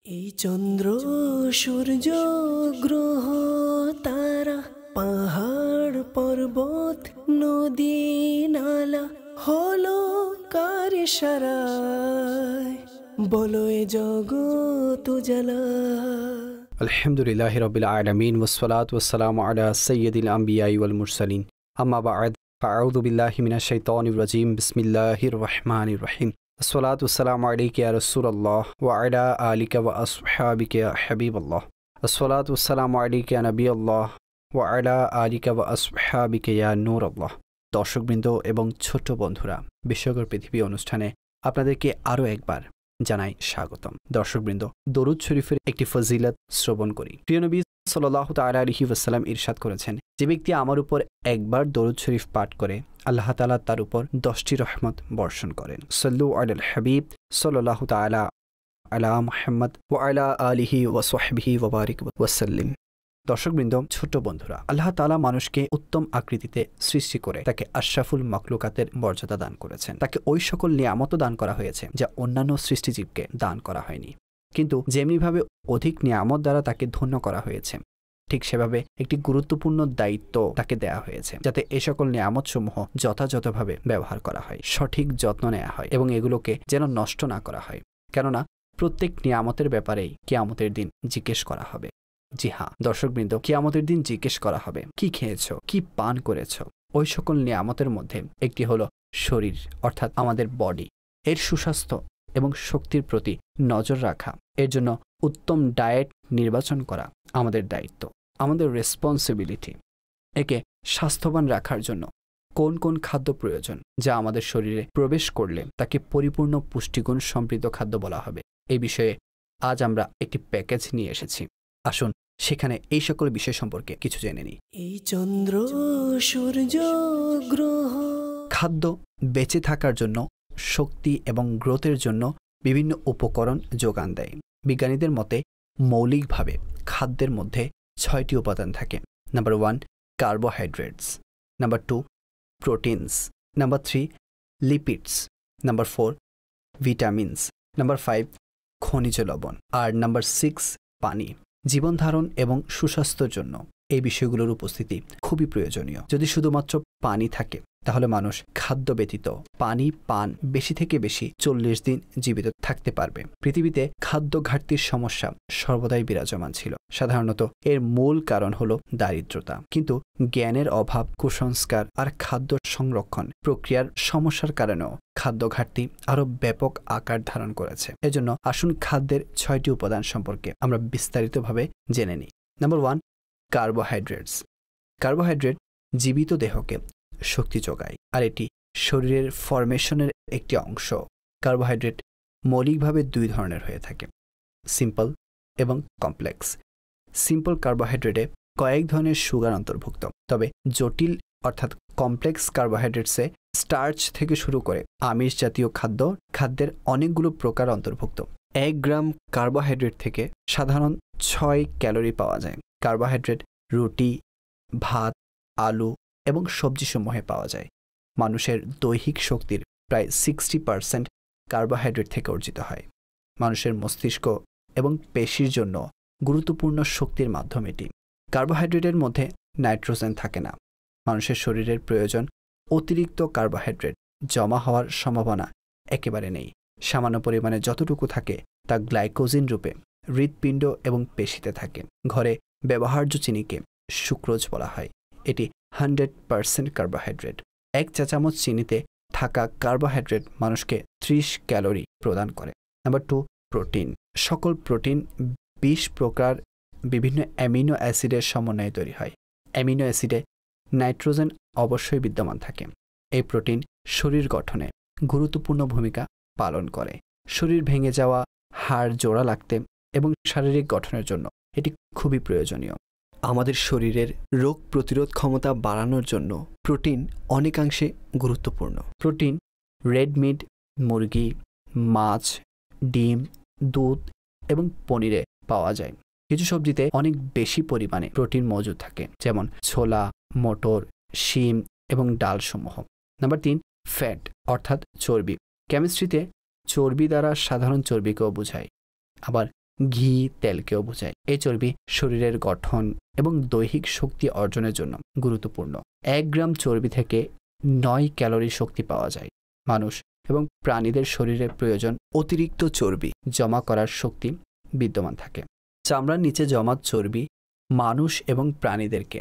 এই চন্দ্র সূর্য গ্রহ তারা পাহাড় পর্বত নদী নালা হলো কার ইশারায়, বলো এ জগৎ উজালা। আলহামদুলিল্লাহি রাব্বিল আলামিন ওয়াসসালাতু ওয়াসসালামু আলা সাইয়্যিদিল আমবিয়াই ওয়াল মুরসালিন, আম্মা বা'দ, ফাআউযু বিল্লাহি মিনাশ শাইতানির রাজীম, বিসমিল্লাহির রহমানির রহিম। আসসালাতু ওয়াসসালামু আলাইকা ইয়া রাসূলুল্লাহ ওয়া আলা আলিকা ওয়া আসহাবিকা ইয়া হাবিবাল্লাহ। আসসালাতু ওয়াসসালামু আলাইকা ইয়া নবিয়াল্লাহ ওয়া আলা আলিকা ওয়া আসহাবিকা ইয়া নূরাল্লাহ। দর্শকবৃন্দ এবং ছোট্ট বন্ধুরা, বিশ্বকর পৃথিবী অনুষ্ঠানে আপনাদেরকে আরও একবার জানাই স্বাগতম। দর্শকবৃন্দ, দরুদ শরীফের একটি ফজিলত শ্রবণ করি। প্রিয় নবী সাল্লাল্লাহু তাআলা আলাইহি ওয়াসাল্লাম ইরশাদ করেছেন, যে ব্যক্তি আমার উপর একবার দরুদ শরীফ পাঠ করে আল্লাহ তাআলা তার উপর 10টি রহমত বর্ষণ করেন। সাল্লু আলাল হাবিব সাল্লাল্লাহু তাআলা আলা মুহাম্মদ ওয়া আলা আলিহি ওয়া সাহবিহি ওয়া বারিক ওয়া সাল্লিম। দর্শকবৃন্দ, ছোট্ট বন্ধুরা, আল্লাহ তাআলা মানুষকে উত্তম আকৃতিতে সৃষ্টি করে তাকে আশরাফুল মাখলুকাতের মর্যাদা দান করেছেন। তাকে ওই সকল নিয়ামতও দান করা হয়েছে যা অন্যান্য সৃষ্টিজীবকে দান করা হয়নি। কিন্তু যেমনিভাবে অধিক নিয়ামত দ্বারা তাকে ধন্য করা হয়েছে, ঠিক সেভাবে একটি গুরুত্বপূর্ণ দায়িত্ব তাকে দেয়া হয়েছে, যাতে এ সকল নিয়ামতসমূহ যথাযথভাবে ব্যবহার করা হয়, সঠিক যত্ন নেওয়া হয় এবং এগুলোকে যেন নষ্ট না করা হয়। কেননা প্রত্যেক নিয়ামতের ব্যাপারেই কিয়ামতের দিন জিজ্ঞেস করা হবে। জি হ্যাঁ দর্শকবৃন্দ, কিয়ামতের দিন জিজ্ঞেস করা হবে কি খেয়েছ, কি পান করেছ। ওই সকল নিয়ামতের মধ্যে একটি হলো শরীর, অর্থাৎ আমাদের বডি। এর সুস্বাস্থ্য এবং শক্তির প্রতি নজর রাখা, এর জন্য উত্তম ডায়েট নির্বাচন করা আমাদের দায়িত্ব, আমাদের রেসপন্সিবিলিটি। একে স্বাস্থ্যবান রাখার জন্য কোন কোন খাদ্য প্রয়োজন, যা আমাদের শরীরে প্রবেশ করলে তাকে পরিপূর্ণ পুষ্টিগুণ সমৃদ্ধ খাদ্য বলা হবে, এই বিষয়ে আজ আমরা একটি প্যাকেজ নিয়ে এসেছি। আসুন সেখানে এই সকল বিষয় সম্পর্কে কিছু জেনে নিই। এই চন্দ্র সূর্য গ্রহ। খাদ্য বেঁচে থাকার জন্য, শক্তি এবং গ্রোথের জন্য বিভিন্ন উপকরণ যোগান দেয়। বিজ্ঞানীদের মতে মৌলিকভাবে খাদ্যের মধ্যে 6টি উপাদান থাকে। Number 1 carbohydrates, number 2 proteins, number 3 lipids, number 4 vitamins, number 5 খনিজ লবণ, আর নাম্বার 6 পানি। জীবন ধারণ এবং সুস্বাস্থ্যের জন্য এই বিষয়গুলোর উপস্থিতি খুবই প্রয়োজনীয়। যদি শুধুমাত্র পানি থাকে তাহলে মানুষ খাদ্য ব্যতীত পানি পান বেশি থেকে বেশি 40 দিন জীবিত থাকতে পারবে। পৃথিবীতে খাদ্য ঘাটতির সমস্যা সর্বদাই বিরাজমান ছিল। সাধারণত এর মূল কারণ হলো দারিদ্রতা, কিন্তু জ্ঞানের অভাব, কুসংস্কার আর খাদ্য সংরক্ষণ প্রক্রিয়ার সমস্যার কারণেও খাদ্য ঘাটতি আরো ব্যাপক আকার ধারণ করেছে। এজন্য আসুন খাদ্যের 6টি উপাদান সম্পর্কে আমরা বিস্তারিতভাবে জেনে নিই। Number 1 carbohydrates. কার্বোহাইড্রেট জীবিত দেহকে শক্তি যোগায়, আর এটি শরীরের ফরমেশনের একটি অংশ। কার্বোহাইড্রেট মৌলিকভাবে 2 ধরনের হয়ে থাকে, সিম্পল এবং কমপ্লেক্স। সিম্পল কার্বোহাইড্রেটে কয়েক ধরনের সুগার অন্তর্ভুক্ত, তবে জটিল অর্থাৎ কমপ্লেক্স কার্বোহাইড্রেটসে স্টার্চ থেকে শুরু করে আমিষ জাতীয় খাদ্যের অনেকগুলো প্রকার অন্তর্ভুক্ত। 1 গ্রাম কার্বোহাইড্রেট থেকে সাধারণ 6 ক্যালোরি পাওয়া যায়। কার্বোহাইড্রেট রুটি, ভাত, আলু এবং সবজিসমূহে পাওয়া যায়। মানুষের দৈহিক শক্তির প্রায় 60% কার্বোহাইড্রেট থেকে অর্জিত হয়। মানুষের মস্তিষ্ক এবং পেশির জন্য গুরুত্বপূর্ণ শক্তির মাধ্যম এটি। কার্বোহাইড্রেটের মধ্যে নাইট্রোজেন থাকে না। মানুষের শরীরের প্রয়োজন অতিরিক্ত কার্বোহাইড্রেট জমা হওয়ার সম্ভাবনা একেবারে নেই। সামান্য পরিমাণে যতটুকু থাকে তা গ্লাইকোজেন রূপে হৃৎপিণ্ড এবং পেশিতে থাকে। ঘরে ব্যবহার্য চিনিকে সুক্রোজ বলা হয়। এটি 100% কার্বোহাইড্রেট। 1 চা চামচ চিনিতে থাকা কার্বোহাইড্রেট মানুষকে 30 ক্যালোরি প্রদান করে। Number 2 protein. সকল প্রোটিন 20 প্রকার বিভিন্ন অ্যামিনো অ্যাসিডের সমন্বয়ে তৈরি হয়। অ্যামিনো অ্যাসিডে নাইট্রোজেন অবশ্যই বিদ্যমান থাকে। এই প্রোটিন শরীর গঠনে গুরুত্বপূর্ণ ভূমিকা পালন করে। শরীর ভেঙে যাওয়া, হাড় জোড়া লাগতে এবং শারীরিক গঠনের জন্য এটি খুবই প্রয়োজনীয়। আমাদের শরীরের রোগ প্রতিরোধ ক্ষমতা বাড়ানোর জন্য প্রোটিন অনেকাংশে গুরুত্বপূর্ণ। প্রোটিন রেড মিট, মুরগি, মাছ, ডিম, দুধ এবং পনিরে পাওয়া যায়। কিছু সবজিতে অনেক বেশি পরিমাণে প্রোটিন মজুদ থাকে, যেমন ছোলা, মটর, শিম এবং ডালসমূহ। নাম্বার 3 ফ্যাট অর্থাৎ চর্বি। কেমিস্ট্রিতে চর্বি দ্বারা সাধারণ চর্বিকেও বোঝায়। আবার ঘি, তেলকেও বোঝায়। এই চর্বি শরীরের গঠন এবং দৈহিক শক্তি অর্জনের জন্য গুরুত্বপূর্ণ। 1 গ্রাম চর্বি থেকে 9 ক্যালোরি শক্তি পাওয়া যায়। মানুষ এবং প্রাণীদের শরীরের প্রয়োজন অতিরিক্ত চর্বি জমা করার শক্তি বিদ্যমান থাকে। চামড়ার নিচে জমা চর্বি মানুষ এবং প্রাণীদেরকে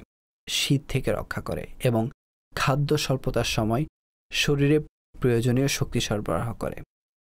শীত থেকে রক্ষা করে এবং খাদ্য স্বল্পতার সময় শরীরে প্রয়োজনীয় শক্তি সরবরাহ করে।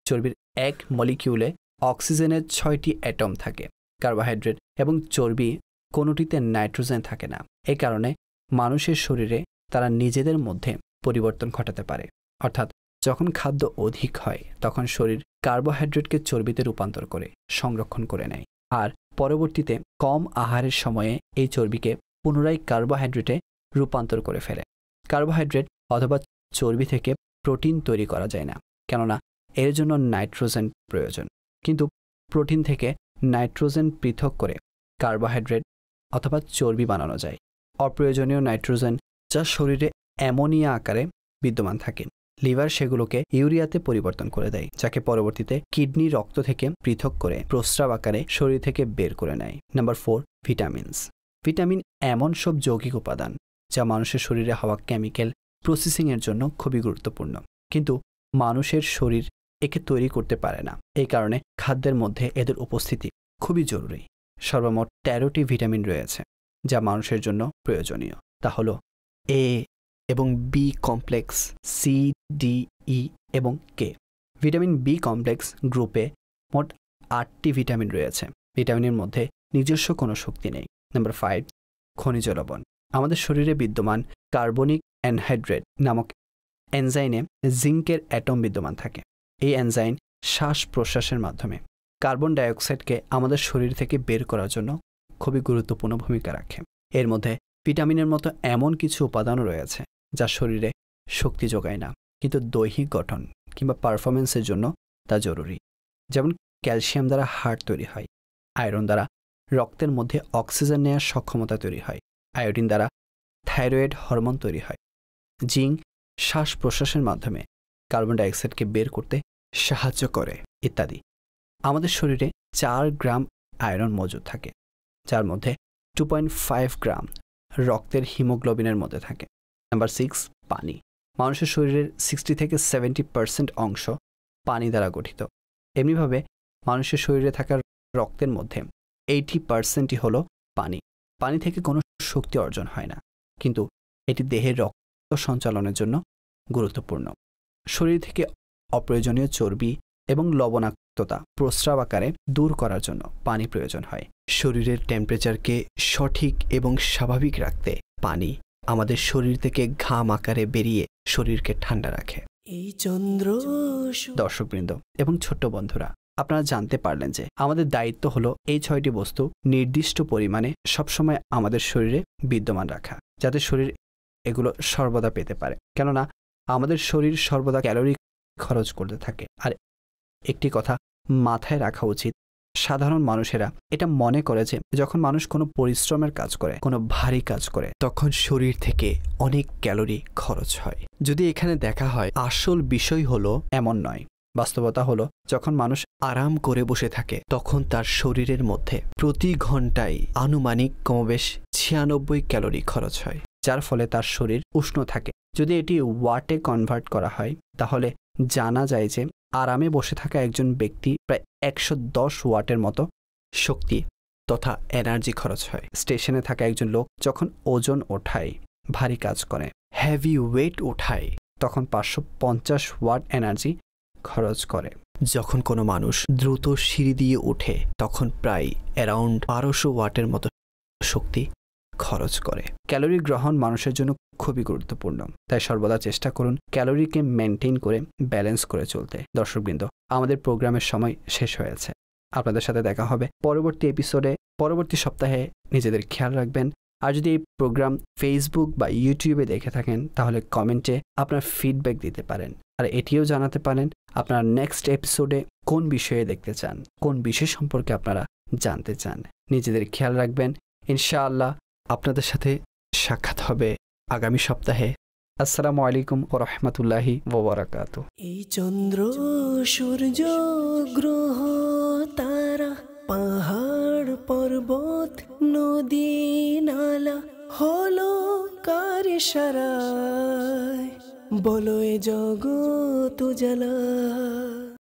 চর্বির এক মলিকিউলে অক্সিজেনের 6টি অ্যাটম থাকে। কার্বোহাইড্রেট এবং চর্বি কোনোটিতে নাইট্রোজেন থাকে না। এই কারণে মানুষের শরীরে তারা নিজেদের মধ্যে পরিবর্তন ঘটাতে পারে। অর্থাৎ যখন খাদ্য অধিক হয় তখন শরীর কার্বোহাইড্রেটকে চর্বিতে রূপান্তর করে সংরক্ষণ করে নেয়, আর পরবর্তীতে কম আহারের সময়ে এই চর্বিকে পুনরায় কার্বোহাইড্রেটে রূপান্তর করে ফেলে। কার্বোহাইড্রেট অথবা চর্বি থেকে প্রোটিন তৈরি করা যায় না, কেননা এর জন্য নাইট্রোজেন প্রয়োজন। কিন্তু প্রোটিন থেকে নাইট্রোজেন পৃথক করে কার্বোহাইড্রেট অথবা চর্বি বানানো যায়। অপ্রয়োজনীয় নাইট্রোজেন যা শরীরে অ্যামোনিয়া আকারে বিদ্যমান থাকে, লিভার সেগুলোকে ইউরিয়াতে পরিবর্তন করে দেয়, যাকে পরবর্তীতে কিডনি রক্ত থেকে পৃথক করে প্রস্রাব আকারে শরীর থেকে বের করে নেয়। Number 4, vitamins. ভিটামিন এমন সব যৌগিক উপাদান যা মানুষের শরীরে হওয়া কেমিক্যাল প্রসেসিংয়ের জন্য খুবই গুরুত্বপূর্ণ, কিন্তু মানুষের শরীর একে তৈরি করতে পারে না। এই কারণে খাদ্যের মধ্যে এদের উপস্থিতি খুবই জরুরি। সর্বমোট 13টি ভিটামিন রয়েছে যা মানুষের জন্য প্রয়োজনীয়। তা হলো এ এবং বি কমপ্লেক্স, সি, ডি, ই এবং কে। ভিটামিন বি কমপ্লেক্স গ্রুপে মোট 8টি ভিটামিন রয়েছে। ভিটামিনের মধ্যে নিজস্ব কোনো শক্তি নেই। নাম্বার 5, খনিজ লবণ। আমাদের শরীরে বিদ্যমান কার্বনিক অ্যানহাইড্রেট নামক এনজাইমে জিঙ্কের অ্যাটম বিদ্যমান থাকে। এই এনজাইম শ্বাস প্রশ্বাসের মাধ্যমে কার্বন ডাইঅক্সাইডকে আমাদের শরীর থেকে বের করার জন্য খুবই গুরুত্বপূর্ণ ভূমিকা রাখে। এর মধ্যে ভিটামিনের মতো এমন কিছু উপাদানও রয়েছে যা শরীরে শক্তি যোগায় না, কিন্তু দৈহিক গঠন কিংবা পারফরমেন্সের জন্য তা জরুরি। যেমন ক্যালসিয়াম দ্বারা হাড় তৈরি হয়, আয়রন দ্বারা রক্তের মধ্যে অক্সিজেন নেওয়ার সক্ষমতা তৈরি হয়, আয়োডিন দ্বারা থাইরয়েড হরমোন তৈরি হয়, জিঙ্ক শ্বাস প্রশ্বাসের মাধ্যমে কার্বন ডাইঅক্সাইডকে বের করতে সাহায্য করে ইত্যাদি। আমাদের শরীরে 4 গ্রাম আয়রন মজুদ থাকে, যার মধ্যে 2.5 গ্রাম রক্তের হিমোগ্লোবিনের মধ্যে থাকে। নাম্বার 6, পানি। মানুষের শরীরের 60 থেকে 70% অংশ পানি দ্বারা গঠিত। এমনিভাবে মানুষের শরীরে থাকা রক্তের মধ্যে 80%ই হলো পানি। পানি থেকে কোনো শক্তি অর্জন হয় না, কিন্তু এটি দেহের রক্ত সঞ্চালনের জন্য গুরুত্বপূর্ণ। শরীর থেকে অপ্রয়োজনীয় চর্বি এবং লবণাক্ততা প্রস্রাব আকারে দূর করার জন্য পানি প্রয়োজন হয়। শরীরের টেম্পারেচারকে সঠিক এবং স্বাভাবিক রাখতে পানি আমাদের শরীর থেকে ঘাম আকারে বেরিয়ে শরীরকে ঠান্ডা রাখে। এই চন্দ্র দর্শকবৃন্দ এবং ছোট্ট বন্ধুরা, আপনারা জানতে পারলেন যে আমাদের দায়িত্ব হলো এই 6টি বস্তু নির্দিষ্ট পরিমাণে সবসময় আমাদের শরীরে বিদ্যমান রাখা, যাতে শরীর এগুলো সর্বদা পেতে পারে। কেননা আমাদের শরীর সর্বদা ক্যালোরি খরচ করতে থাকে। আর একটি কথা মাথায় রাখা উচিত, সাধারণ মানুষেরা এটা মনে করে যে যখন মানুষ কোনো পরিশ্রমের কাজ করে, কোনো ভারী কাজ করে, তখন শরীর থেকে অনেক ক্যালোরি খরচ হয়। যদি এখানে দেখা হয়, আসল বিষয় হলো এমন নয়। বাস্তবতা হলো যখন মানুষ আরাম করে বসে থাকে তখন তার শরীরের মধ্যে প্রতি ঘন্টায় আনুমানিক কমবেশ 96 ক্যালোরি খরচ হয়, যার ফলে তার শরীর উষ্ণ থাকে। যদি এটি ওয়াটে কনভার্ট করা হয় তাহলে জানা যায় যে আরামে বসে থাকা একজন ব্যক্তি প্রায় 110 ওয়াটের মতো শক্তি তথা এনার্জি খরচ হয়। স্টেশনে থাকা একজন লোক যখন ওজন ওঠায়, ভারী কাজ করে, হেভি ওয়েট ওঠায়, তখন 550 ওয়াট এনার্জি খরচ করে। যখন কোনো মানুষ দ্রুত সিঁড়ি দিয়ে ওঠে তখন প্রায় অ্যারাউন্ড 1200 ওয়াটের মতো শক্তি খরচ করে। ক্যালোরি গ্রহণ মানুষের জন্য খুবই গুরুত্বপূর্ণ, তাই সর্বদা চেষ্টা করুন ক্যালোরিকে মেনটেন করে ব্যালেন্স করে চলতে। দর্শকবৃন্দ, আমাদের প্রোগ্রামের সময় শেষ হয়েছে। আপনাদের সাথে দেখা হবে পরবর্তী এপিসোডে। পরবর্তী সপ্তাহে নিজেদের খেয়াল রাখবেন। আর যদি এই প্রোগ্রাম ফেসবুক বা ইউটিউবে দেখে থাকেন তাহলে কমেন্টে আপনার ফিডব্যাক দিতে পারেন। আর এটিও জানাতে পারেন আপনারা নেক্সট এপিসোডে কোন বিষয়ে দেখতে চান, কোন বিষয় সম্পর্কে আপনারা জানতে চান। নিজেদের খেয়াল রাখবেন। ইনশাআল্লাহ আপনাদের সাথে সাক্ষাৎ হবে আগামী সপ্তাহে। আসসালামু আলাইকুম ওয়া রাহমাতুল্লাহি ওয়া বারাকাতুহু। এই চন্দ্র সূর্য গ্রহ তারা পাহাড় পর্বত নদী নালা হলো কার ইশারায়, বলো এ জগৎ উজালা।